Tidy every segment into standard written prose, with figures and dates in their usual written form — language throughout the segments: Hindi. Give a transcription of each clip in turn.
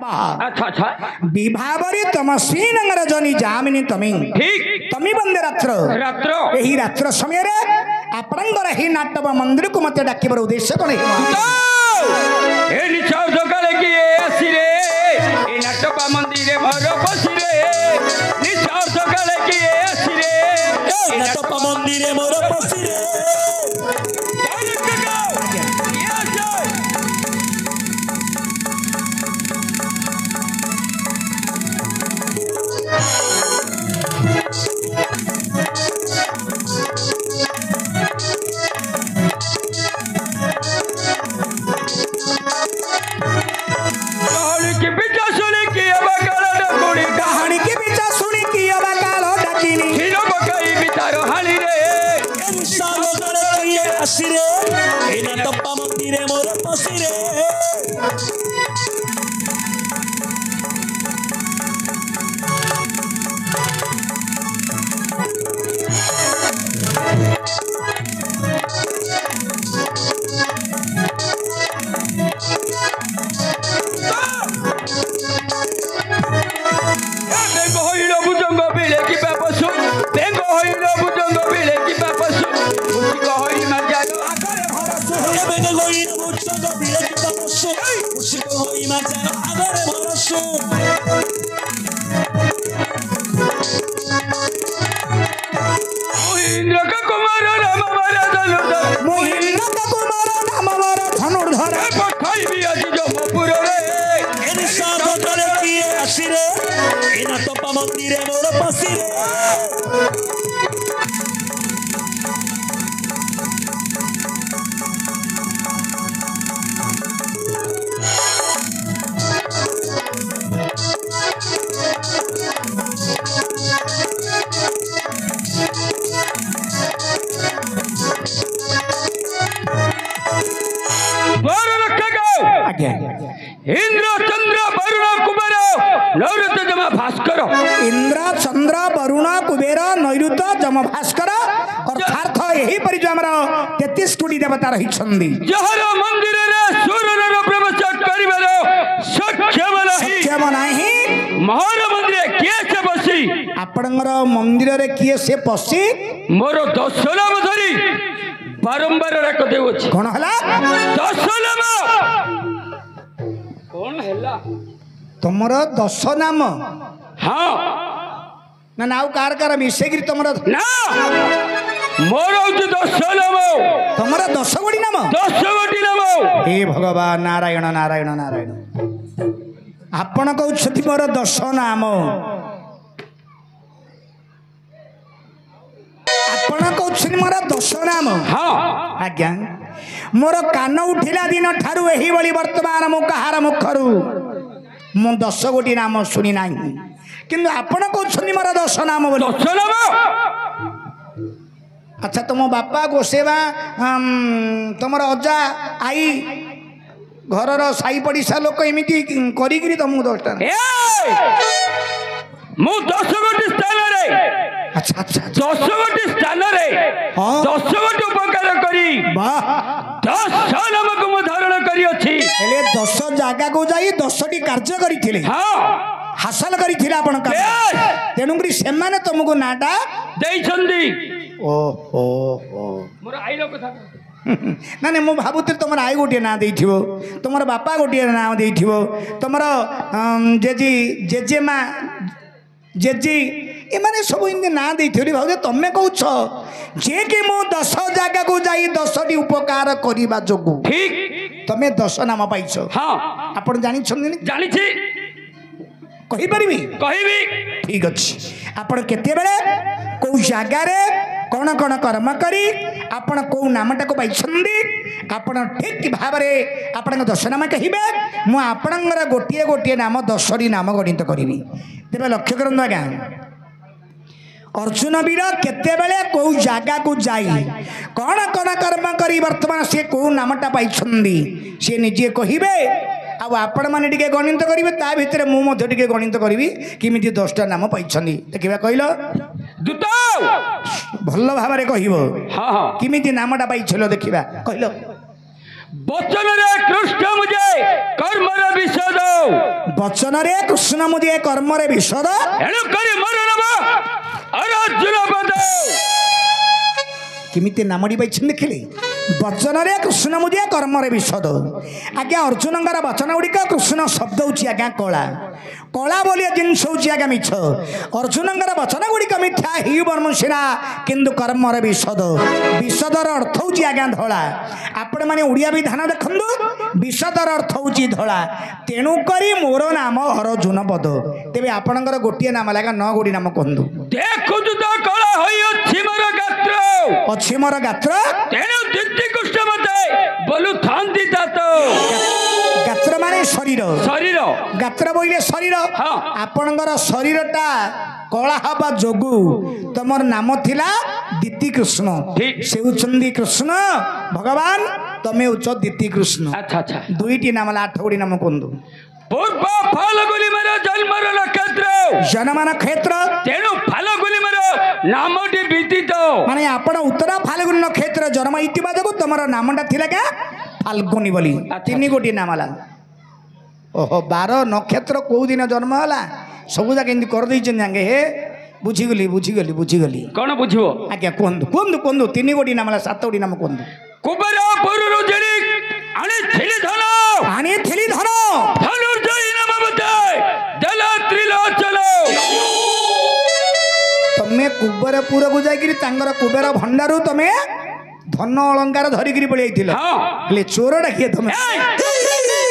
अच्छा अच्छा विभावरी तम श्रीनगर जनी जामिनी तमी ठीक तमी बंदे रात्र रात्र यही रात्र समय रे आपणंगर ही नाटक मंदिर को मते डाकिबर उद्देश्य कोन ए निचाव सकाळे की आसी रे ए नाटक मंदिर मोर बसी रे निचाव सकाळे की आसी रे ए नाटक मंदिर मोर बसी रे Asire, ena topa mandire mora pasire. Tengo hoylo bujongo bile ki papasu, tengo hoylo bujongo bile ki papasu. Musiko hoy majalo agare bharasu, Tengo hoylo bujongo bile ki papasu, musiko hoy majalo agare bharasu. Mohindra ka kumar ramavara dhanurdhar, Mohinder का कुमार नामवर धनुर्धर pathai bi aji jomapura re. Eni sabo kare kiye asire, ena topa mandire mora pasire. आज्ञा इंद्र चंद्र वरुण कुबेर नैऋत्य जमा भास्कर इंद्र चंद्र वरुण कुबेर नैऋत्य जम भास्कर अर्थात यही परि जो हमर 33 कोटी देवता रही छंदी जहर मंदिर रे सूर्य प्रवेश करिबार सक्षम नहीं सक्षम नाही मोर मंदिर किए से बसी आपणंगर मंदिर रे किए से पसी मोर 10 नाम धरी बारंबार डाक देउछि कोन हला 10 नाम कोन हला तुमर 10 नाम हां ना नाउ कार कार मिसेगिरी तुमर ना मोर होछि 10 नाम तुमर 10 गोटी नाम 10 गोटी नाम हे भगवान नारायण नारायण नारायण आपण कहउछथि मोर 10 नाम आपण कहउछथि मोर 10 नाम हां आज्ञा मोर कान उठिला दिन ठारू एही बळी वर्तमान मु कहार मुखरू मु 10 गोटी नाम सुनी नाही किंतु आपण कहउछथि मोर 10 नाम बोली 10 नाम अच्छा तुम बापा गोसेवा तुम अजा आई घर साई पड़िशा लोक एमती करी तुमको 10 टा मु 10 गोटी स्थान रे अच्छा अच्छा 10 गोटी स्थान रे हाँ। 10 गोटी उपकार करी वाह 10 नाम को मु धारण करी अछि हेले 10 जागा को जाई 10 टी कार्य करिथिले हां हासिल करिथिले आपण का तेनुकरी सेमाने तुमको नाटा देई छंदी ओ ओ ओ मोर आइलो कथा ना ना मु भाबुती तुम आई गोटे ना देथिबो तुम बापा गोटे ना देथिबो तुम जेजी जेजेमा जेजी ए माने सब इने ना देथिबो भाउ तमे कहउछ जे कि मु 10 जागा को जाई 10 टी उपकार करिबा जोगु ठीक तमे 10 नाम पाइछ हां आपण जानि छन जानि छी कहि परिबी कहिबी ठीक अछि आपण केते बेले को जागा रे कौन कौन कर्म करी आपण को नामटा को पाइछंदी आपण ठीक भाव रे आपण 10 नाम कहिबे मु आपणंगर गोटिए गोटिए नाम 10 टी नाम गणित करिवि तेबे लक्ष्य करन आज्ञा अर्जुन वीर केते बेले को जागा को जाई कौन कौन कर्म करी वर्तमान से को नामटा पाइछंदी से निजे कहिबे आ आपण माने टिके गणित करिवे ता भितरे मु मध्य टिके गणित करिवि किमिति 10 टा नाम पाइछंदी देखिबा कहिलो दूत भल भाव रे कहिबो हां हां किमिति नामटा पाइछलो देखिबा कहिलो बचन रे कृष्ण मुझे କର୍ମର ବିଷଦ ବଚନରେ କୃଷ୍ଣ ମୁଦିଏ କର୍ମରେ ବିଷଦ ଏଣୁ କରି ମୋର ନାମ ଅର୍ଜୁନ ପଦ କେମିତି ନାମଟି ପାଇଛନ୍ତି ଦେଖିଲେ ବଚନରେ କୃଷ୍ଣ ମୁଦିଏ କର୍ମରେ ବିଷଦ ଆଜ୍ଞା ଅର୍ଜୁନଙ୍କର ବଚନ ଗୁଡ଼ିକ କୃଷ୍ଣ ଶବ୍ଦ ହେଉଛି ଆଜ୍ଞା କଳା କଳା ବୋଲି ଜିନିଷ ହେଉଛି ଆଜ୍ଞା ମିଛ ଅର୍ଜୁନଙ୍କର ବଚନ ଗୁଡ଼ିକ ମିଥ୍ୟା ହି ବର୍ମସିନା କିନ୍ତୁ କର୍ମରେ ବିଷଦ ବିଷଦର ଅର୍ଥ ହେଉଛି ଆଜ୍ଞା ଧଳା ଆପଣମାନେ ଓଡ଼ିଆ ବି ଧ୍ୟାନ ଦେଖନ୍ତୁ ବିଷଦର ଅର୍ଥ ହେଉଛି ଧଳା ତେଣୁକରି ମୋର ନାମ ଅର୍ଜୁନ ପଦ ତେବେ ଆପଣଙ୍କର ଗୋଟିଏ ନାମ ଲାଗା ନ ଗୋଟି ନାମ କୁହନ୍ତୁ ଦେଖୁଛୁ ତ କଳା ହୋଇଅଛି ମୋର ଗାତ୍ର ଅଛି ମୋର ଗାତ୍ର ତେଣୁ ଦିତି କୃଷ୍ଣ ମତେ ବୋଲୁଥାନ୍ତି ତାତ ଗାତ୍ର ମାନେ ଶରୀର ଶରୀର ଗାତ୍ର ବୋଇଲେ ଶରୀର ହଁ। ଆପଣଙ୍କର ଶରୀରଟା କଳା ହେବା ଯୋଗୁ ତମର ନାମ ଥିଲା ଦିତି କୃଷ୍ଣ ଠିକ। ସେ ହେଉଛନ୍ତି କୃଷ୍ଣ ଭଗବାନ ତମେ ହେଉଛ ଦିତି କୃଷ୍ଣ ଆଚ୍ଛା ଆଚ୍ଛା ଦୁଇଟି ନାମ ଆଠ ଗୋଟି ନାମ କୁହନ୍ତୁ ପୂର୍ବ ଫାଲଗୁନି ମୋର ଜନ୍ମର ନକ୍ଷତ୍ର ଜନମାନ କ୍ଷେତ୍ର ତେଣୁ ଫାଲଗୁନି ମୋର ନାମଟି ବିଦିତ ମାନେ ଆପଣ ଉତ୍ତର ଫାଲଗୁନି ନକ୍ଷତ୍ର ଜନ୍ମ ହେଇଥିବା ଯୋଗୁ ତମର ନାମଟା ଥିଲା କା ଫାଲଗୁନି ବୋଲି ତିନି ଗୋଟି ନାମ ହେଲା ଓହୋ 12 ନକ୍ଷତ୍ର କୋଉ ଦିନ ଜନ୍ମ ହେଲା ସବୁ ଯାକ ଏମିତି କରିଦେଇଛନ୍ତି ଆଜ୍ଞା ହେ ବୁଝିଗଲି କଣ ବୁଝିବ ଆଜ୍ଞା କୁହନ୍ତୁ ତିନି ଗୋଟି ନାମ ହେଲା 7 ଗୋଟି ନାମ କୁହନ୍ତୁ କୁବେରପୁରରୁ ଜିଣି ଆଣିଥିଲି ଧନ ଆଣିଥିଲି ଧନ ଧନୁର୍ଜୟୀ ନାମ ମତେ ଦେଲା ତ୍ରିଲୋଚନ ତମେ କୁବେରପୁରକୁ ଯାଇକିରି ତାଙ୍କର କୁବେର ଭଣ୍ଡାରୁ ତମେ ଧନ ଅଳଙ୍କାର ଧରିକିରି ପଳେଇଥିଲ ହଁ ହେଲେ ଚୋରଟା କିଏ ତମେ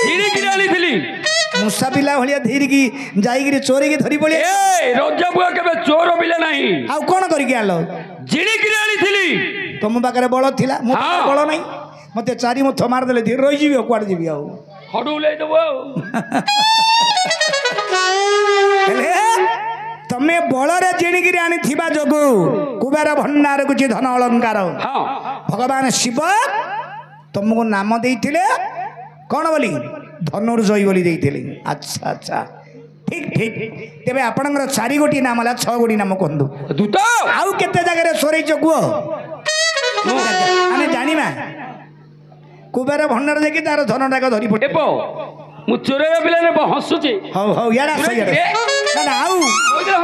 ଜିଣିକିରି ଆଣିଥିଲି ମୂଷା ପିଲା ଭଳିଆ ଧରିକି ଯାଇକିରି ଚୋରିକି ଧରି ପଳେଇ ରଜା ବୁଆ କେବେ ଚୋର ପିଲା ନାହିଁ ଆଉ କଣ କରିକି ଆଣିଲ ଜିଣିକିରି ଆଣିଥିଲି ତମ ପାଖରେ ବଳ ଥିଲା ମୋ ପାଖରେ ବଳ ନାହିଁ ମତେ 4 ମୁଥ ମାରିଦେଲେ ଧୀରେ ରହିଯିବି ଆଉ କୁଆଡେ ଯିବି ଆଉ ହଡୁଲେଇ ଦେବୁ ଆଉ ହେଲେ ତମେ ବଳରେ ଜିଣିକିରି ଆଣିଥିବା ଯୋଗୁ କୁବେର ଭଣ୍ଡାର କିଛି ଧନ ଅଳଙ୍କାର ହଁ ଭଗବାନ ଶିବ ତମକୁ ନାମ ଦେଇଥିଲେ କଣ ବୋଲି ଧନୁର୍ଜୟୀ ବୋଲି ଦେଇଥିଲେ ଆଚ୍ଛା ଠିକ ତେବେ ଆପଣଙ୍କର 4 ଗୋଟି ନାମ ହେଲା 6 ଗୋଟି ନାମ କୁହନ୍ତୁ ଦୂତ ଆଉ କେତେ ଜାଗାରେ ସରେଇଛ କୁହ ଆମେ ଜାଣିବା କୁବେର ଭଣ୍ଡାର ଯାଇକି ତାର ଧନଟାକ ଧରି ପଟେ ଏବ ମୁଁ ଚୋରେଇବା ପିଲା ନେବ ହସୁଛି ହଉ ଇଆଡେ ଆସ ଇଆଡେ ନା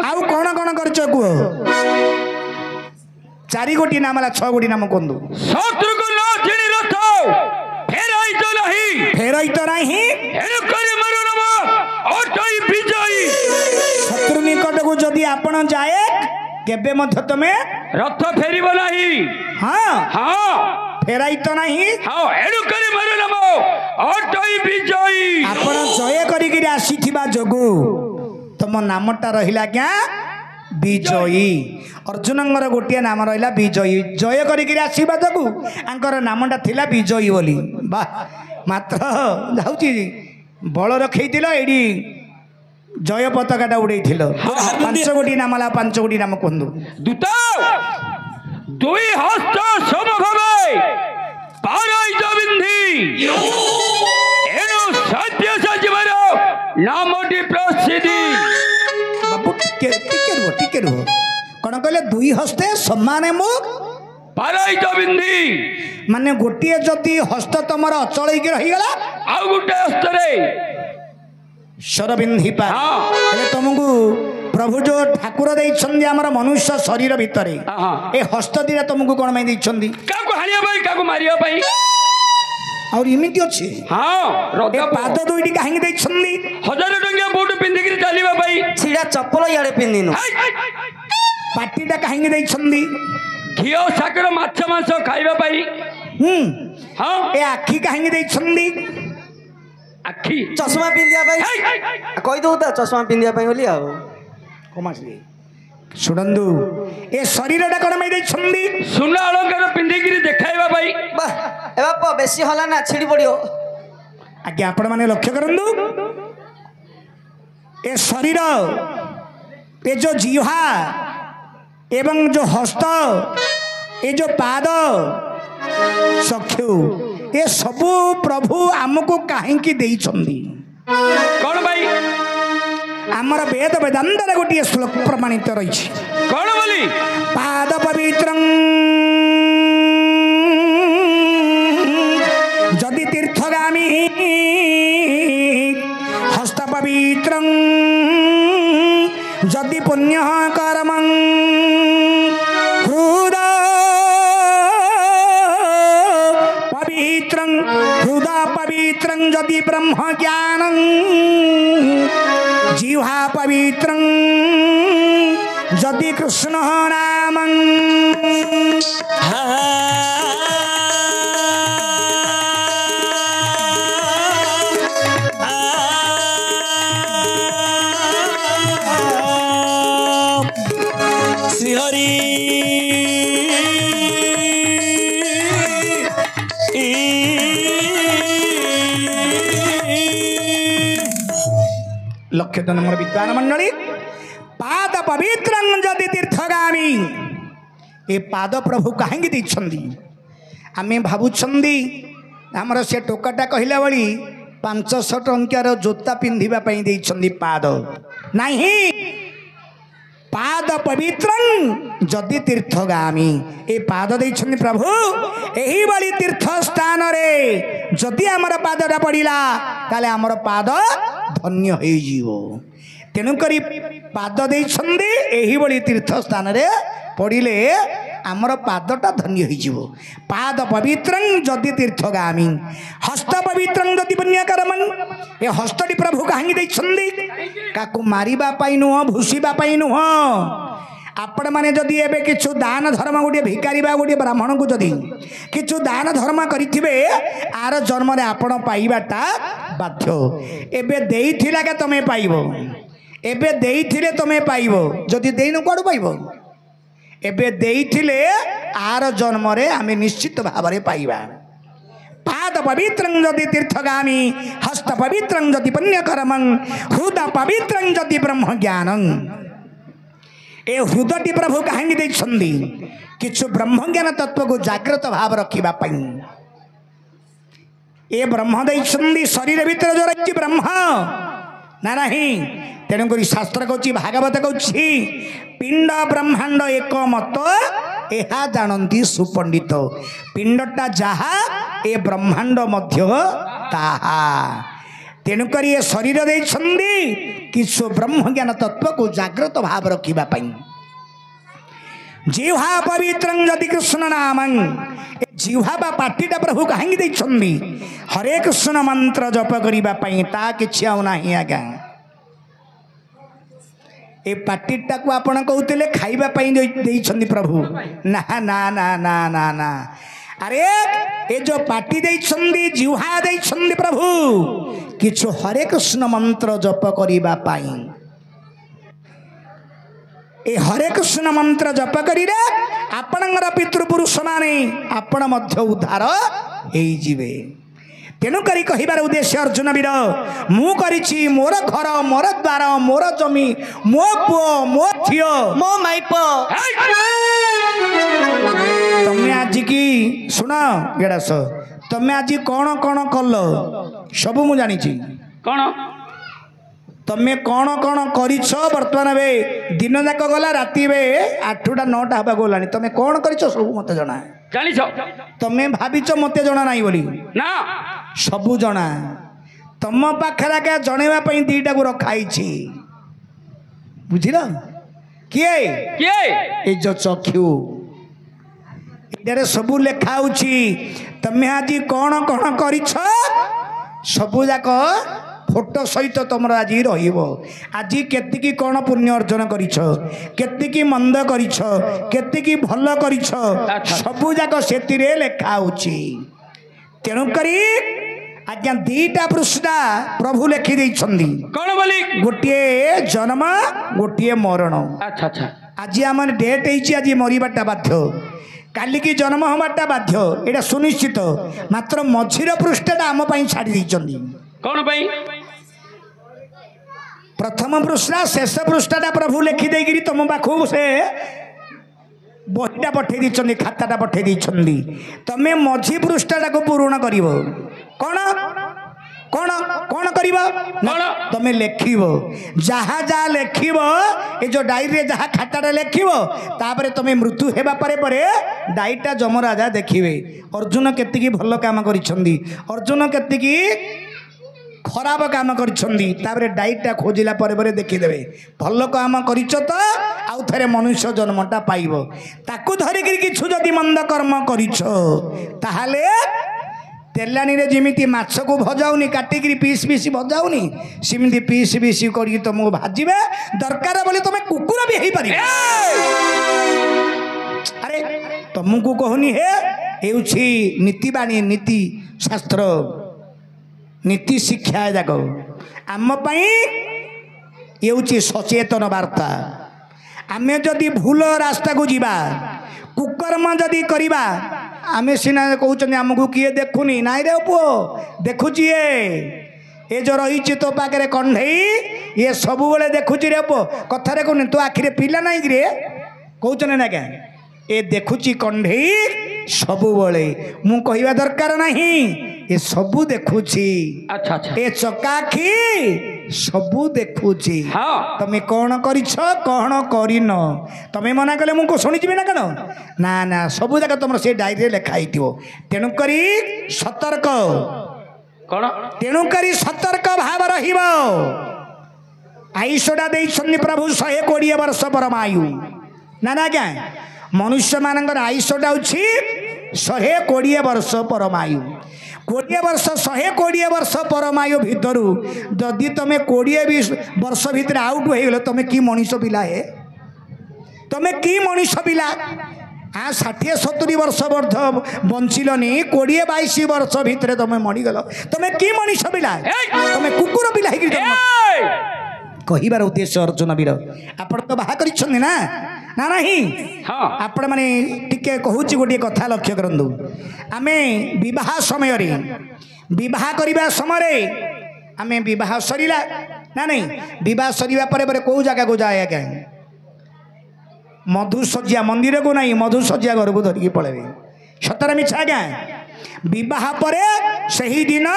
ଆଉ କଣ କରିଛ କୁହ 4 ଗୋଟି ନାମ ହେଲା 6 ଗୋଟି ନାମ କୁହନ୍ତୁ ଶତ୍ରୁକୁ ନ ଜିଣି ରଥ ଫେରାଇତ ନାହିଁ ଏଣୁ କରି ମୋର ନାମ ଅଟଇ ବିଜୟୀ ଶତ୍ରୁ ନିକଟକୁ ଯଦି ଆପଣ ଯାଏ କେବେ ମଧ୍ୟ ତମେ ରଥ ଫେରିବ ନାହିଁ ହଁ ହଁ ଫେରାଇତ ନାହିଁ ହଁ ଏଣୁ କରି ମୋର ନାମ ଅଟଇ ବିଜୟୀ ଆପଣ ଜୟ କରିକିରି ଆସିଥିବା ଯୋଗୁ ତମ ନାମଟା ରହିଲା ଆଜ୍ଞା ବିଜୟୀ ଅର୍ଜୁନଙ୍କର ଗୋଟିଏ ନାମ ରହିଲା ବିଜୟୀ ଜୟ କରିକିରି ଆସିବା ଯୋଗୁ ଆଙ୍କର ନାମଟା ଥିଲା ବିଜୟୀ ବୋଲି ବା ମାତ୍ର ଯାଉଛି ବଳ ରଖେଇଥିଲ ଏଇଠି ଜୟ ପତାକାଟା ଉଡେଇଥିଲ 5 ଗୋଟି ନାମ ହେଲା 5 ଗୋଟି ନାମ କୁହନ୍ତୁ ଦୂତ ଦୁଇ ହସ୍ତ ସମଭାବେ ପାରାଇତ ବିନ୍ଧି ଏଣୁ ସତ୍ୟ ସଜୀବର ନାମଟି ପ୍ରସିଦ୍ଧି ବାବୁ ଟିକେ ରୁହ କଣ କହିଲେ ଦୁଇ ହସ୍ତେ ସମାନେ ମୁଁ ପାରାଇତ ବିନ୍ଧି ମାନେ ଗୋଟିଏ ଯଦି ହସ୍ତ ତମର ଅଚଳ ହେଇକି ରହିଗଲା ଆଉ ଗୋଟେ ହସ୍ତରେ ଶରବିନ୍ଧି ପା ହେଲେ ତମକୁ ପ୍ରଭୁ ଯୋଉ ଠାକୁର ଦେଇଛନ୍ତି ଆମର ମନୁଷ୍ୟ ଶରୀର ଭିତରେ ଏ ହସ୍ତ ଦିଟା ତମକୁ କଣ ପାଇଁ ଦେଇଛନ୍ତି କାହାକୁ ହାଣିବା ପାଇଁ କାହାକୁ ମାରିବା ପାଇଁ ଆଉ ଏମିତି ଅଛି ଏ ପାଦ ଦୁଇଟି କାହିଁକି ଦେଇଛନ୍ତି 1000 ଟଙ୍କିଆ ବୁଟ ପିନ୍ଧିକିରି ଚାଲିବା ପାଇଁ ଛିଡ଼ା ଚପଲ ଇଆଡ଼େ ପିନ୍ଧିନୁ ପାଟିଟା କାହିଁକି ଦେଇଛନ୍ତି ଘିଅ ଶାକର ମାଛ ମାଂସ ଖାଇବା ପାଇଁ ଏ ଆଖି କାହିଁକି ଦେଇଛନ୍ତି ଆଖି ଚଷମା ପିନ୍ଧିବା ପାଇଁ କହିଦେବୁ ତ ଚଷମା ପିନ୍ଧିବା ପାଇଁ ବୋଲି ଆଉ ଶୁଣନ୍ତୁ ଏ ଶରୀରଟା କଣ ପାଇଁ ଦେଇଛନ୍ତି ସୁନା ଅଳଙ୍କାର ପିନ୍ଧିକିରି ଦେଖାଇବା ପାଇଁ ବାଃ ଏ ବାପ ବେଶୀ ହଲା ନା ଛିଡ଼ି ପଡ଼ିବ ଆଜ୍ଞା ଆପଣ ମାନେ ଲକ୍ଷ୍ୟ କରନ୍ତୁ ଏ ଶରୀର ଏ ଯୋଉ ଜିହ୍ବା ଏବଂ ଯୋଉ ହସ୍ତ ଏ ଯୋଉ ପାଦ ଚକ୍ଷୁ ଏ ସବୁ ପ୍ରଭୁ ଆମକୁ କାହିଁକି ଦେଇଛନ୍ତି କଣ ପାଇଁ ଆମର ବେଦ ବେଦାନ୍ତରେ ଗୋଟିଏ ଶ୍ଲୋକ ପ୍ରମାଣିତ ରହିଛି କଣ ବୋଲି ପାଦ ପବିତ୍ରଂ ଯଦି ତୀର୍ଥଗାମୀ ପବିତ୍ରଂ ଯଦି ପୁଣ୍ୟ କର୍ମଂ ହୃଦୟ ପବିତ୍ରଂ ଯଦି ବ୍ରହ୍ମ ଜ୍ଞାନଂ ଜିହ୍ୱା ପବିତ୍ରଂ ଯଦି କୃଷ୍ଣ ନାମଂ শ্রীহরি लक्ष्य नंबर विद्वान मंडली पाद पवित्रं जदि तीर्थगामी ए पाद प्रभु कहीं देछंदी आमे भाबुछंदी हमर से टोकाटा कहिला बळी 500 टंकार जोता पिंधिबा पई देछंदी पाद नहीं पाद पवित्रं जदि तीर्थगामी ए पाद देछंदी प्रभु एही बळी तीर्थ स्थान रे जदि हमर पादटा पडिला ताले हमर पाद धन्य हो जीवो तेणुकरी पाद देछंदी एही बळी तीर्थ स्थान रे पड़िले आमर पादटा धन्य हो जीवो पाद पवित्रं जदि तीर्थगामी हस्त पवित्रं जदि पुण्यकर्मं ए हस्तटी प्रभु कहीं देछंदी काकू मारिबा पाई नुह भूसीबा पाई नुह आपण माने जदि एबे किछु दान धर्म गोटे भिकारी बा गोटे ब्राह्मण को जदि किछु दान धर्म करिथिबे आर जन्म रे आपण पाइबाटा बाध्य एबे देइथिला के तमे पाइबो एबे देइथिले तमे पाइबो जदि देइनु कोड पाइबो एबे देइथिले आर जन्म रे आमे निश्चित भाव रे पाइबा पाद पवित्रं जदि तीर्थगामी हस्त पवित्रं जदि पुण्यकर्मं हृदय पवित्रं जदि ब्रह्म ज्ञानं ए हृदयटी प्रभु कहीं देछंदी किछु ब्रह्म ज्ञान तत्व को जागृत भाव रखिबा पई ए ब्रह्म देछंदी शरीर भीतर जो रही ब्रह्म ना नहीं तेणुक शास्त्र कहूँ भागवत कहूँ पिंड ब्रह्मांड एक मत एहा जानती सुपंडित पिंडटा जहा ए ब्रह्मांड मध्य ताहा तेणुक ये शरीर देछंदी किछु ब्रह्म ज्ञान तत्व को जागृत भाव रखिबा पई जिह्वा पवित्रं जदि कृष्ण नामं जिह्वा बा पाटीटा प्रभु कहीं देछंदी हरे कृष्ण मंत्र जप करिबा पई ता किछि आउ नाही आगा ए पाटीटा को आपण कहउतले खाइबा पई देछंदी प्रभु ना ना ना ना ना ना अरे ए जो पाटी देछंदी जिह्वा देछंदी प्रभु किछु हरे कृष्ण मंत्र जप करिबा पाई ए हरे कृष्ण मंत्र जप करिले आपणकर पितृपुरुष माने आपण मध्य उद्धार हेई जिवे तेणु करी कहिबार उद्देश्य अर्जुन वीर मु करिछि मोर घर मोर द्वार मोर जमी मो पुओ मो झियो मो माइप तमे आज की सुन गेडास तमे आज कौन कौन कल सब मु जानी कौन तमे कौन कौन करिछ वर्तमान बे दिन जाक गला राति बे 8टा 9टा हबा गलानी तमे कौन करिछ सब मते जणा जानिछ तमे भाबिछ मते जणा नाही बोली ना सबू जणा तम पाखरा के जणेवा पई दीटा को रखाइछि बुझिला किए किए ए जो चक्षु इधर सबू लेखा होछि तमे आज कौन कौन करिछ सबू जाक फोटो सहित तुम आज रहिबो आज केतिकी कौन पुण्य अर्जन करिछ केतिकी मंद करिछ केतिकी भल करिछ सबू जाक सेतिरे लेखा होछि तेणु करी आज्ञा 2टा पृष्ठा प्रभु लेखि दैछंदी कौन बोली गोटे जन्म गोटे मरण अच्छा अच्छा आज आम डेट होती आज मरवाटा बाध्य काली की जन्म हमाटा बाध्य एटा सुनिश्चित मात्र मझीर पृष्ठटा आम छाड़ी देइछंदी कौन पाई प्रथम पृष्ठा शेष पृष्ठटा प्रभु लेखि देगिरी तुम पाखु से बहीटा पठे दी खाताटा पठे दी तमें मझी पृष्ठटा को पूर्ण कर कौन कौन कौन कर तमें लेखिब जहाँ जहाँ लेखिब ये जो डायरी जहाँ खाताटा लेखिब तापर तमें मृत्यु हेबा परे डायरीटा जमराजा देखिए अर्जुन केतिकी भल काम करिछंदी अर्जुन केतिकी ଖରାପ କାମ କରିଛନ୍ତି ତାପରେ ଡାଇଟଟା ଖୋଜିଲା ପରେ ଦେଖିଦେବେ ଭଲ କାମ କରିଛ ତ ଆଉ ଥରେ ମନୁଷ୍ୟ ଜନ୍ମଟା ପାଇବ ତାକୁ ଧରିକିରି କିଛି ଯଦି ମନ୍ଦ କର୍ମ କରିଛ ତାହେଲେ ତେଲାଣୀରେ ଯେମିତି ମାଛକୁ ଭଜାଉନି କାଟିକିରି ପିସ୍ ପିସ୍ ଭଜାଉନି ସେମିତି ପିସ୍ ପିସ୍ କରିକି ତମକୁ ଭାଜିବେ ଦରକାର ବୋଲି ତମେ କୁକୁର ବି ହେଇପାରିବ ଆରେ ତମକୁ କହୁନି ହେ ହେଉଛି ନୀତିବାଣୀ ନୀତି ଶାସ୍ତ୍ର नीति शिक्षा जाक आम ये सचेतन वार्ता आम जदि भूल रास्ता को जीवा कुकर्म जदि करवा आम सीना कहते आमको किए देखुनी नाई रे पुओ देखुची ये जो रही तो पाखे कंढे ये सब बेले देखुची रे पुओ कथार कहनी तो आखिरे पिला नाई कि कहते ना क्या ये देखुची कंढे सब बेले मु कहवा दरकार नहीं ये सबू देखुची अच्छा अच्छा ए चकाखी सबू देखुची हाँ तमे कौन करिछ कौन करिन तमे मना कले मुको सुनि जिबे ना कनो ना ना सबू जाक तमर से डायरी रे लिखा हितिबो तेनु करी सतर्क कौन तेनु करी सतर्क भाव रहिबो आयुषडा देइछन्नी प्रभु 120 वर्ष परमायु ना ना क्या मनुष्य मानकर आयुषडा अछि 120 वर्ष परमायु 20 वर्ष 120 वर्ष परमायु भितर जदि तुम 20 वर्ष भितर आउट हो तुम कि मनीष पिला है तुम कि मनीष पिला हाँ 60-70 वर्ष बंचलनी 20-22 वर्ष भितर तुम मरीगल तुम कि मनीष पिला तुम कुकुर पिला कहबार उद्देश्य अर्जुन वीर आपण तो बाहा करिछन ना ना नहीं हाँ आपण माने टिके कहूची गोटे कथा लक्ष्य करंदु आमे विवाह समय रे विवाह करिबा समय रे आमे विवाह सरीला ना नहीं विवाह सरीबा परे परे को जगह को जाए क्या मधुसज्जा मंदिर को नहीं मधुसज्जा घर को धरिकी पळेबे सतरा मिछा क्या विवाह परे सही दिन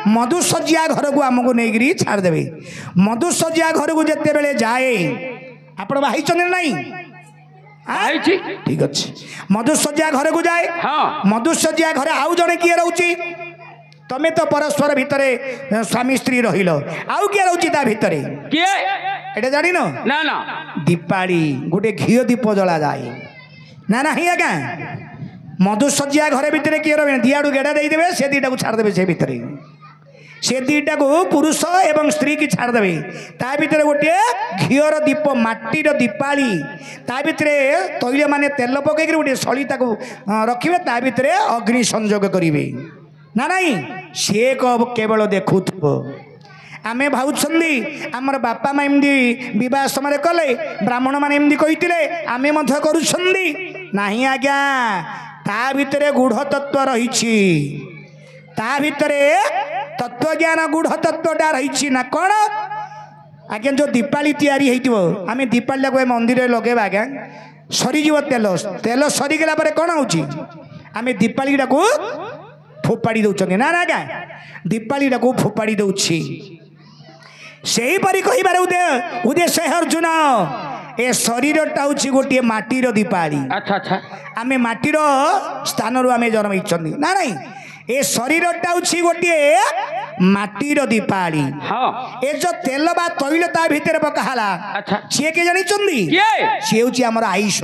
मधुसज्जा घर को आमको नहीं छाड़देवे मधुसज्जा घर को जिते बेले जाए आप बाही नहीं ठीक अच्छे मधुसज्जा घर को जाए हाँ मधुसज्जा घर आउ जड़े किए रोचे तमें तो परस्पर भितर स्वामी स्त्री रहिल आउ किए रोचे ता भितर किए एटा जानी न ना ना दीपाड़ी गोटे घी दीप जला जाए ना ना ही आज्ञा मधुसज्जा घर भितर किए रहे दिआड़ू गेड़ा देदेवे से दीटा को छाड़देवे से भितर से दीटा को पुरुष एवं स्त्री की छाड़देवे ता भितर गोटे घीर दीप माटीर दीपाली ता भितर तैल माने तेल पकई गोटे सलिता को रखिए ता भितर अग्नि संयोग करेंगे ना नहीं सी केवल देखुव आमे भावुछंदी आमर बापा माँ एमती विवाह समय कले ब्राह्मण मैंने एमती कही आमे मध्य करुछंदी नहीं आज्ञा ता भितर गूढ़ तत्व रही ता भितर तत्व ज्ञान गूढ़ तत्वटा रही ना कौन आज्ञा जो दीपाली तैयारी होमें दीपाली को मंदिर लगेबा आज्ञा सरीज तेल तेल सरीगला कौन होमें दीपाली को फोपाड़ी दौरान ना ना क्या दीपाली को फोपाड़ी दौची से कहबार उद्देश्य अर्जुन ए शरीरटा हूँ गोटे माटीर दीपाली अच्छा अच्छा आमे माटीर स्थान रू आमे जन्म ना नहीं ए शरीरटा हूँ गोटे माटीर दीपाली हाँ ए जो तेल बा तैल ता भितर पकाला अच्छा सी के जानी सी हूँ आमर आयुष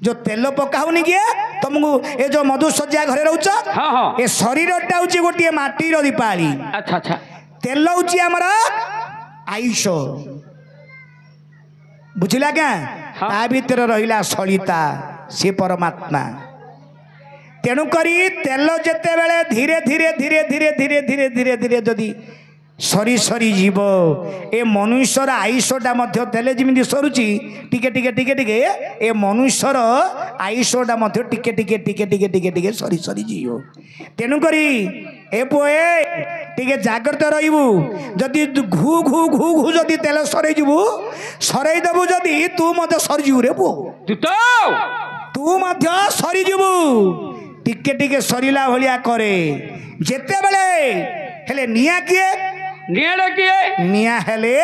जो तेल पकाऊनी किए तुमको ए जो मधुसज्जा घरे रोच हाँ हाँ ए शरीरटा हूँ गोटे माटीर दीपाली अच्छा अच्छा तेल हूँ आमर आयुष बुझला क्या हाँ। ता भीतर रहिला सलिता से परमात्मा तेणुक तेल जिते बेले धीरे धीरे धीरे धीरे धीरे धीरे धीरे धीरे जदि सरी सरी जीव ए मनुष्यर आयुषटा तेल जमी सरुची टिके टिके टिके टिके ए मनुष्यर आयुषटा टिके टिके टिके टिके टिके टिके सरी सरी जीव तेणुक ए पुए टिके जाग्रत रहीबू जदि घू घू घू घू जदि तेल सरईबू सरईदेबू जदि तू मत सरीजु रे पु तू मत सरीजु टिके टिके सरीला भलिया करे जेते बेले हेले निया किए निया किए निया हेले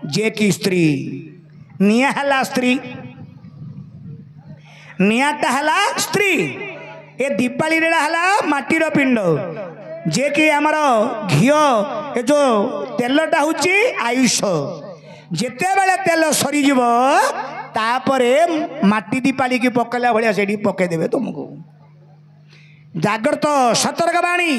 जे की स्त्री निया हला स्त्री नियाटा हला स्त्री ए दीपाली रे हला माटीर पिंड जे कि आमर घीओ ए जो तेलटा हूँ आयुष जिते बेले तेल सरीज तापरे माटी दीपाली की पकड़ा भाया से पकईदेवे तुमको जाग्रत सतर्क बाणी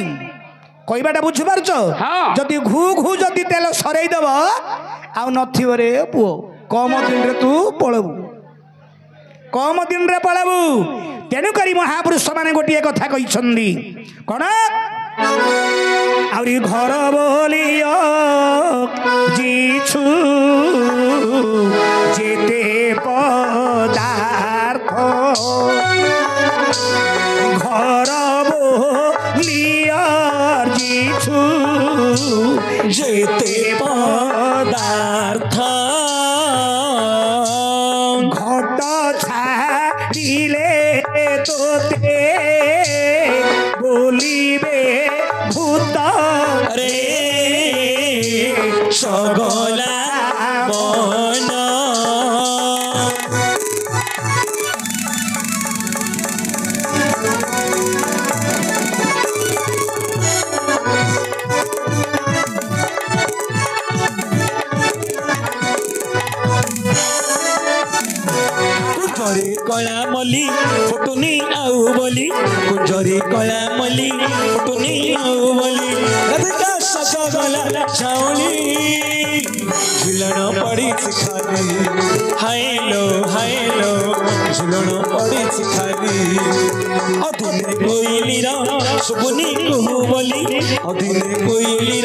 कहबाटा बुझीपार हाँ। जदि घू घू जदि तेल सरईदेव आउ नथिबरे पुओ कम दिन रे तू पलबू कम दिन रे पलबू तेणुक महापुरुष मैंने गोटे कथा कही कौन आउरी घर बोलियो जीछु जेते पदार्थ घर बोलियो जीछु जेते पदार्थ घट छाड़िले तोते बोलिबे भूत रे सगला मन कुंजरी कला मली फुटुनी आउ बोली कुंजरी कला मली फुटुनी आउ बोली राधिका सगला छाउली झुलन पड़ी खाली हायलो झुलन पड़ी खाली अधुने कोइली सुबुनी कुहू बोली अधुने कोइली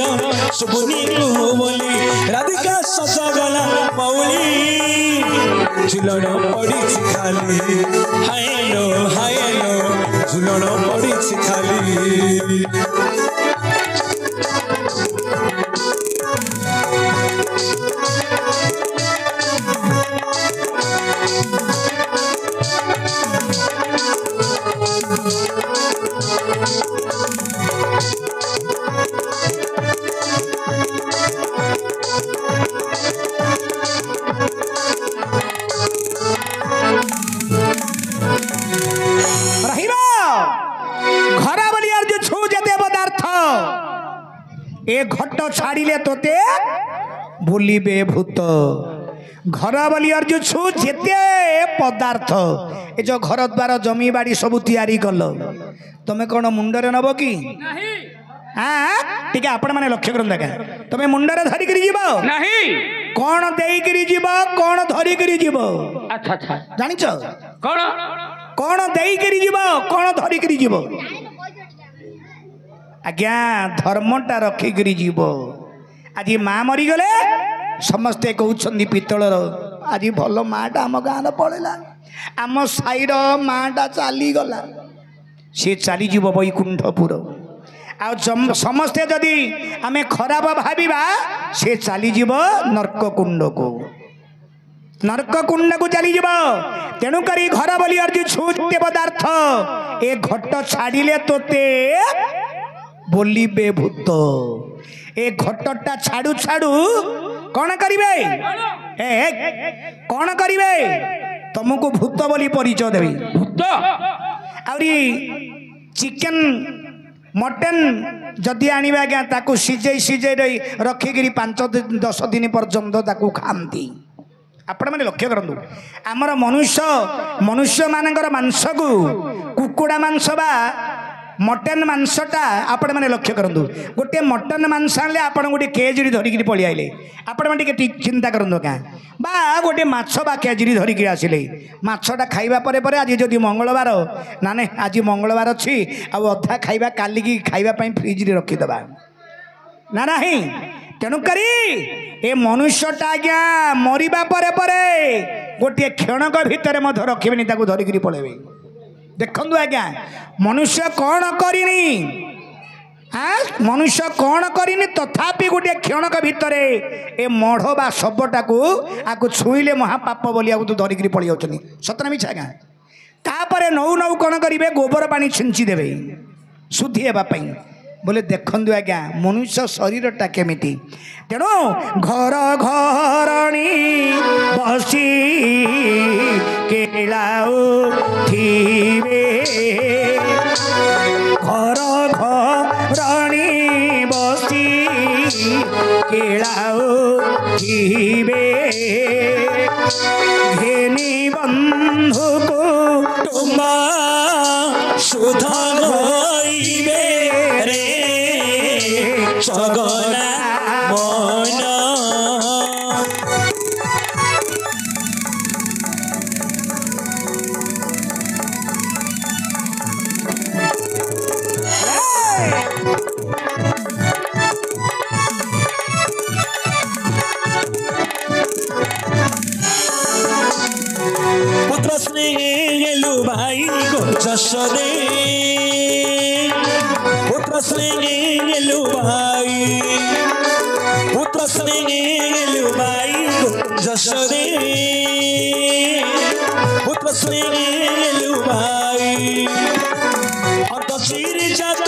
सुबुनी कुहू बोली राधिका सगला मौली झुलन पड़ी खाली हायलो झुलन पड़ी खाली ए घट छाड़िले तोते भूलिबे भूत घर बोली अर्जु छु जेते पदार्थ ए जो घर द्वार जमी बाड़ी सब तैयारी कल तमें कौन मुंडरे नब कि हाँ ठीक आपण मैंने लक्ष्य करन देखा तमें मुंडरे धरिक जीव नहीं कौन देइकरी जीव कौन धरिकरी जीव अच्छा अच्छा जानिच कौन कौन देइकरी जीव कौन धरिकरी जीव आज्ञा धर्मटा रखिकी जीव आज माँ मरीगले समस्ते कहते पितलर आज भल माँटा आम गाँव पड़ेगा आम साईर माँटा चलीगला सी चलीज वैकुंठपुर आ समस्ते जदि आम खराब भाविबा से चलीज नर्क कुंड को चलीज तेणुक घर बोली अर्जु छूते पदार्थ ए घट छाड़िले तोते बोलिबे भूत ए घटटा छाड़ू छाड़ू कौन करिवे कौन करिवे तुमको भूत बोली परिचय देवी भूत आउरी चिकन मटन जदि आनिबा आज्ञा ताकू सिझे रखिकी 5-10 दिन पर्यंत ताकू खाती आपण मैंने लक्ष्य करंतु आमर मनुष्य मानकर मांस को कुकुड़ा मांस बा मटन मांसटा आपण मैंने लक्ष्य करंतु गोटे मटन मांस आनले आपण गोटे केजी धरिकी पलि आइले आपण मैंने चिंता करंतु क्या बा गोटे माछ बा केजी धरिकी आसिले माछटा खाइबा परे परे आज जदि मंगलवार ना ना आज मंगलवार अच्छी आ अधा खाइबा काली की खाइबा पई फ्रिज रे रखिदबा ना नहीं तेणुकरी ए मनुष्यटा आज्ञा मरिबा परे परे गोटे क्षणक भितर मध्य रखिबेनी ताकू धरिकी पळेबे देखंतु आज्ञा मनुष्य कौन करिनी मनुष्य कौन करिनी तथापि गोटे क्षणक भितर ए मढ़ बा शबटा को आकु छुईले महापाप बोली आकु धरिकी पळि जाउछनी सतना मिछा आज्ञा तापरे नौ नौ कौन करिवे गोबर पानी छिंची देबे शुद्धि हेबा पई बोले देखंतु आज्ञा मनुष्य शरीरटा केमिति तेणु घर घरणी बसी केलाऊ थीबे घर घरणी କେଳାଉଥିବେ ଘେନି ବନ୍ଧୁକୁ ତୁମା ସୁଧ ହୋଇବେ ରେ ସଗନା ମନ পুত্র স্নেহেলু ভাই গোচরে পুত্র স্নেহেলু ভাই পুত্র স্নেহেলু ভাই গোচরে পুত্র স্নেহেলু ভাই অন্ত শিরি জাত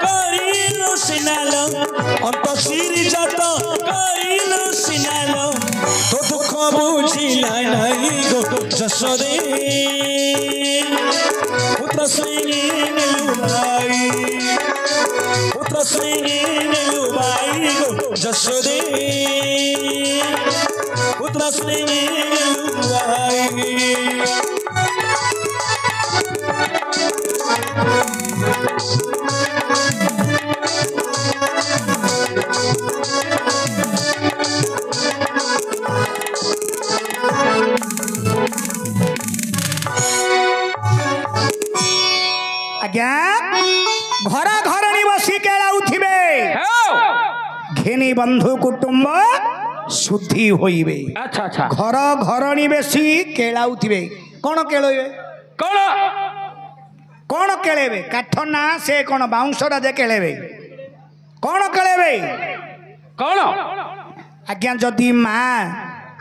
করিল সিনাল অন্ত শিরি জাত করিল সিনাল তো দুঃখ বুঝিলা নাই গো যশোদে পুত্র স্নেহেলু ভাই পুত্র স্নেহেলু ভাই গো যশোদে পুত্র স্নেহেলু ভাই ଆଜ୍ଞା ଘର ଘରଣୀ ବସି କେଳାଉଥିବେ ଘେନି ବନ୍ଧୁ କୁଟୁମ୍ବ ଶୁଦ୍ଧି ହୋଇବେ ଆଚ୍ଛା ଆଚ୍ଛା ଘର ଘରଣୀ ବେଶୀ କେଳାଉଥିବେ କ'ଣ କେଳେଇବେ କଣ କ'ଣ କେଳେଇବେ କାଠ ନା ସେ କ'ଣ ବାଉଁଶଟା ଯେ କେଳେଇବେ କ'ଣ କେଳେଇବେ କଣ ଆଜ୍ଞା ଯଦି ମା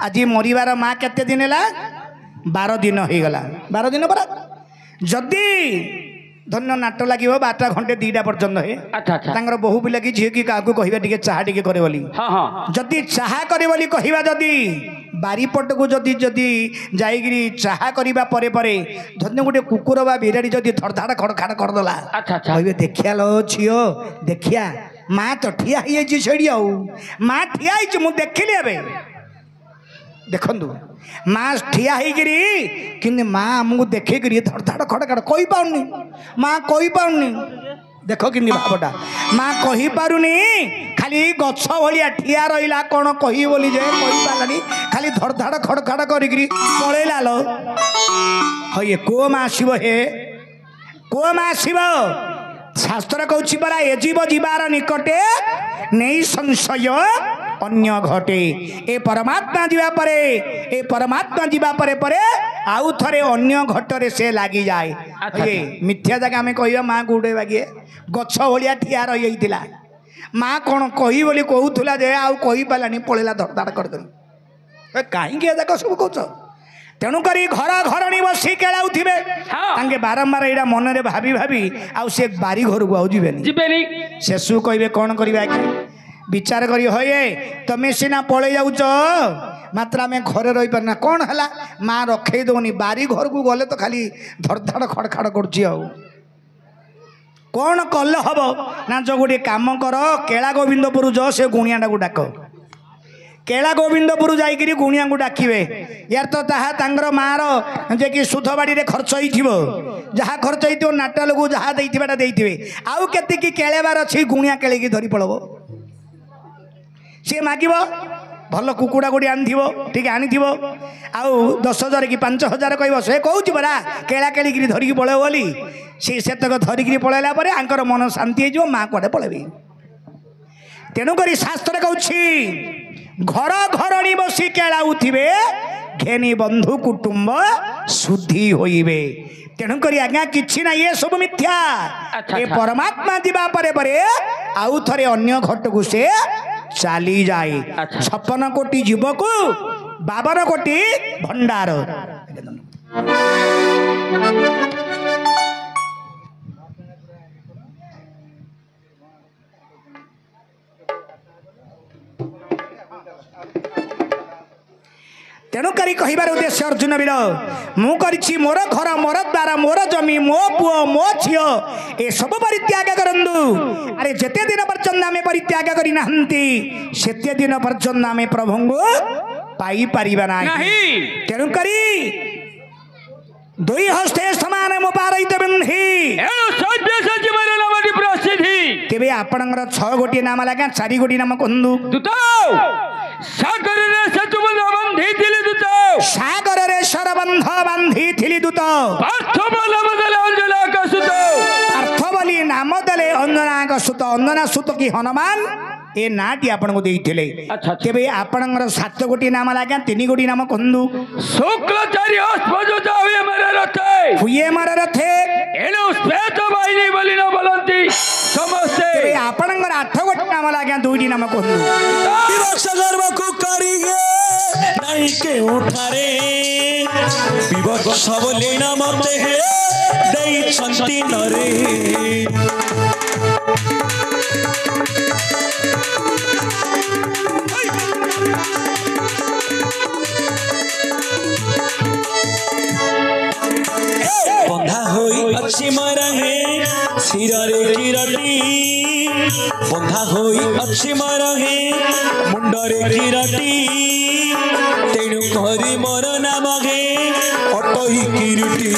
ଆଜି ମରିବାର ମା କେତେ ଦିନ ହେଲା 12 ଦିନ ହେଇଗଲା 12 ଦିନ ପରା ଯଦି ଧନ୍ୟ ନାଟ ଲାଗିବ 12ଟା ଘଣ୍ଟେ 2ଟା ପର୍ଯ୍ୟନ୍ତ ହେ ଆଚ୍ଛା ଆଚ୍ଛା ତାଙ୍କର ବୋହୁ ପିଲା କି ଝିଅ କି କାହାକୁ କହିବା ଟିକେ ଚାହା ଟିକେ କରେ ବୋଲି ହଁ ହଁ ଯଦି ଚାହା କରେ ବୋଲି କହିବା ଯଦି ବାରିପଟକୁ ଯଦି ଯଦି ଯାଇକିରି ଚାହା କରିବା ପରେ ପରେ ଧନ୍ୟ ଗୋଟେ କୁକୁର ବା ବିରାଡ଼ି ଯଦି ଧଡ଼ଧାଡ଼ ଖଡ଼ଖାଡ଼ କରିଦେଲା ଆଚ୍ଛା ଆଚ୍ଛା କହିବେ ଦେଖିଆ ଲୋ ଝିଅ ଦେଖିଆ ମା ତ ଠିଆ ହେଇଯାଇଛି ସେଇଠି ଆଉ ମା ଠିଆ ହେଇଛି ମୁଁ ଦେଖିଲି ଏବେ ଦେଖନ୍ତୁ ମା ଠିଆ ହେଇକିରି କିନ୍ତୁ ମା ଆମକୁ ଦେଖେଇକିରି ଧଡ଼ଧାଡ଼ ଖଡ଼ଖାଡ଼ କହିପାରୁନି ମା କହିପାରୁନି ଦେଖ କେମିତି ଭାବଟା ମା କହିପାରୁନି ଖାଲି ଗଛ ଭଳିଆ ଠିଆ ରହିଲା କ'ଣ କହିବି ବୋଲି ଯେ କହିପାରିଲାନି ଖାଲି ଧଡ଼ଧାଡ଼ ଖଡ଼ଖାଡ଼ କରିକିରି ପଳେଇଲା ଲୋ ହଏ କୋଉ ମା ଆସିବ ହେ କୋଉ ମା ଆସିବ ଶାସ୍ତ୍ର କହୁଛି ପରା ଏ ଜୀବ ଯିବାର ନିକଟେ ନେଇ ସଂଶୟ ଅନ୍ୟ ଘଟେ ଏ ପରମାତ୍ମା ଯିବା ପରେ ଆଉ ଥରେ ଅନ୍ୟ ଘଟରେ ସେ ଲାଗିଯାଏ ମିଥ୍ୟା ଜାଗା ଆମେ କହିବା ମା ଗୁଡ଼େଇବା କିଏ ଗଛ ଭଳିଆ ଠିଆ ରହିଯାଇଥିଲା ମା କ'ଣ କହିବି ବୋଲି କହୁଥିଲା ଯେ ଆଉ କହିପାରିଲାନି ପଳେଇଲା ଧଡ଼ଧାଡ଼ କରିଦେଲି କାହିଁକି ଏ ଯାକ ସବୁ କହୁଛ ତେଣୁକରି ଘର ଘରଣୀ ବସି କେଳାଉଥିବେ ତାଙ୍କେ ବାରମ୍ବାର ଏଇଟା ମନରେ ଭାବି ଭାବି ଆଉ ସେ ବାରି ଘରକୁ ଆଉ ଯିବେନି ଶେଷକୁ କହିବେ କ'ଣ କରିବା ଆଜ୍ଞା ବିଚାର କରି ହଏ ତମେ ସିନା ପଳେଇ ଯାଉଛ ମାତ୍ର ଆମେ ଘରେ ରହିପାରୁନା କ'ଣ ହେଲା ମା ରଖେଇ ଦେଉନି ବାରି ଘରକୁ ଗଲେ ତ ଖାଲି ଧଡ଼ଧାଡ଼ ଖଡ଼ଖାଡ଼ କରୁଛି ଆଉ କ'ଣ କଲେ ହବ ନା ଯୋଉ ଗୋଟେ କାମ କର କେଳା ଗୋବିନ୍ଦପୁର ଯ ସେ ଗୁଣିଆଟାକୁ ଡାକ କେଳା ଗୋବିନ୍ଦପୁର ଯାଇକିରି ଗୁଣିଆଙ୍କୁ ଡାକିବେ ୟାର ତ ତାହା ତାଙ୍କର ମାଆର ଯେ କି ସୁଧ ବାଡ଼ିରେ ଖର୍ଚ୍ଚ ହେଇଥିବ ଯାହା ଖର୍ଚ୍ଚ ହେଇଥିବ ନାଟାଲକୁ ଯାହା ଦେଇଥିବାଟା ଦେଇଥିବେ ଆଉ କେତିକି କେଳେବାର ଅଛି ଗୁଣିଆ କେଳିକି ଧରି ପଳବ ସିଏ ମାଗିବ ଭଲ କୁକୁଡ଼ା ଗୋଟି ଆଣିଥିବ ଟିକେ ଆଣିଥିବ ଆଉ 10,000 କି 5,000 କହିବ ସେ କହୁଛି ପରା କେଳା କେଳିକିରି ଧରିକି ପଳେଇବ ବୋଲି ସେ ସେତକ ଧରିକିରି ପଳେଇଲା ପରେ ଆଙ୍କର ମନ ଶାନ୍ତି ହେଇଯିବ ମା କୁଆଡ଼େ ପଳେଇବେ ତେଣୁକରି ଶାସ୍ତ୍ର କହୁଛି ଘର ଘରଣୀ ବସି କେଳାଉଥିବେ ଘେନି ବନ୍ଧୁ କୁଟୁମ୍ବ ଶୁଦ୍ଧି ହୋଇବେ ତେଣୁକରି ଆଜ୍ଞା କିଛି ନା ଇଏ ସବୁ ମିଥ୍ୟା ଏ ପରମାତ୍ମା ଯିବା ପରେ ଆଉ ଥରେ ଅନ୍ୟ ଘଟକୁ ସେ ଚାଲିଯାଏ 56 କୋଟି ଜୀବକୁ 52 କୋଟି ଭଣ୍ଡାର तेणुकरी कहबार उद्देश्य अर्जुन वीर मु करिछि मोर घर मोर द्वार मोर जमी मो पुओ मो झियो ए सब परित्याग करंदु अरे जेते दिन पर्यंत आमे परित्याग करि नाहंती सेते दिन पर्यंत आमे प्रभुंगु पाई परिबा नाही तेणुकरी दुई हस्ते समान मुपारैत बंधी एणु सभ्य सचिवर नामटी प्रसिद्धि तेबे आपणଙ୍କର 6 गोटी नाम लागा 4 गोटी नाम कहंदु दूत सागर रे सेतुबंध बांधिथिली दूत सागर रे सरबंध बांधिथिली दूत पार्थ बल बदले अंजना का सुत अर्थ बोली नाम देले अंजना का सुत अंजना सुत की हनुमान ए नाटी आपन को देइथिले अच्छा तेबे आपणଙ୍କର 7 गोटी नाम लागा 3 गोटी नाम कहंदु शुक्लाचार्य अस्पजो जावे मरे रथे हुए मर रथे एणु श्वेत बाहिनी बलिन बलंती समस्ते तेबे आपणଙ୍କର 8 गोटी नाम लागा 2टी नाम कहंदु विवश गर्भको करिगे नाही के उठारे विवश बोली न मते हे देई छंती नरे बंधा होई अच्छी मरहे सिररे किरटी बंधा होई अच्छी मरहे मुंडरे किरटी तेणु करी मोर नाम गे अटही किरटी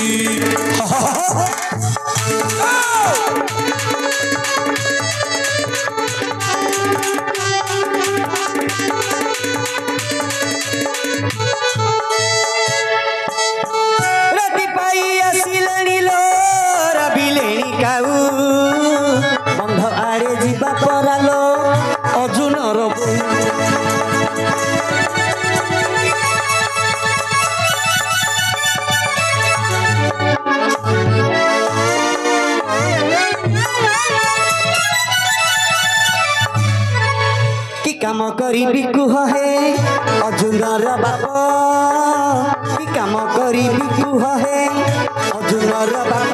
राति पाई आसिलानी लो रबिलेनी काऊ बंध आड़े जीवा परालो अर्जुन रबू कि काम करी बिकुह है अर्जुन बाप कि काम करी बिकुह है अर्जुन बाप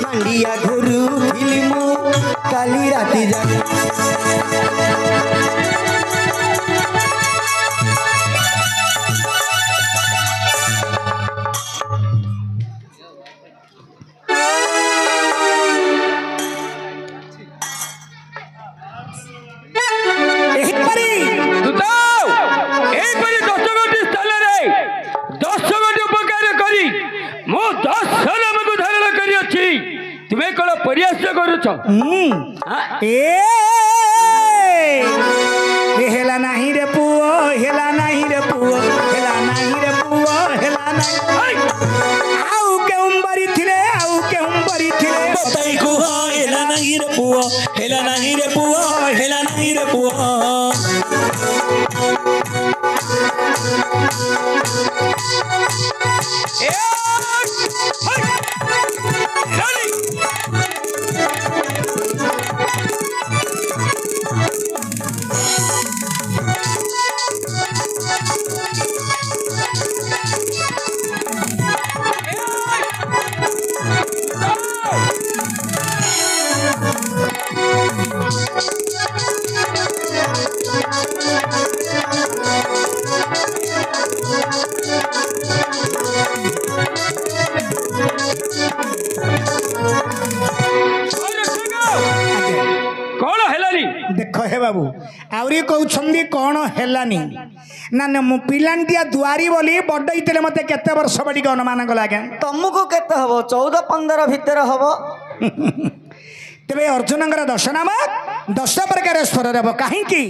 मांडिया घरू फिल्म काली राति जाए एहिपरि दूत एपरि 10 गोटी स्थल रे 10 गोटी उपकार करी मो 10 नाम को धारण करी अछि तुमे कोन प्रयास करूछ ए हेला नाही रे पुओ हेला नाही रे पुओ हेला नाही रे पुओ हेला नाही आउ केउंबरी थिले बताई को हेला नहीं रे पुआ हेला नहीं रे पुआ हेला नहीं रे पुआ कौन हेलानी देख हे बाबू आउरी कहउछंदी कोन हेलानी ना ना मु पिलांटिया दुआरी बोली बडईतले मते केते वर्ष बडी अनुमान कला के तुमको केते हबो 14-15 भीतर हबो तेबे अर्जुनंगर 10 नाम 10 प्रकार स्वर रहबो काहे की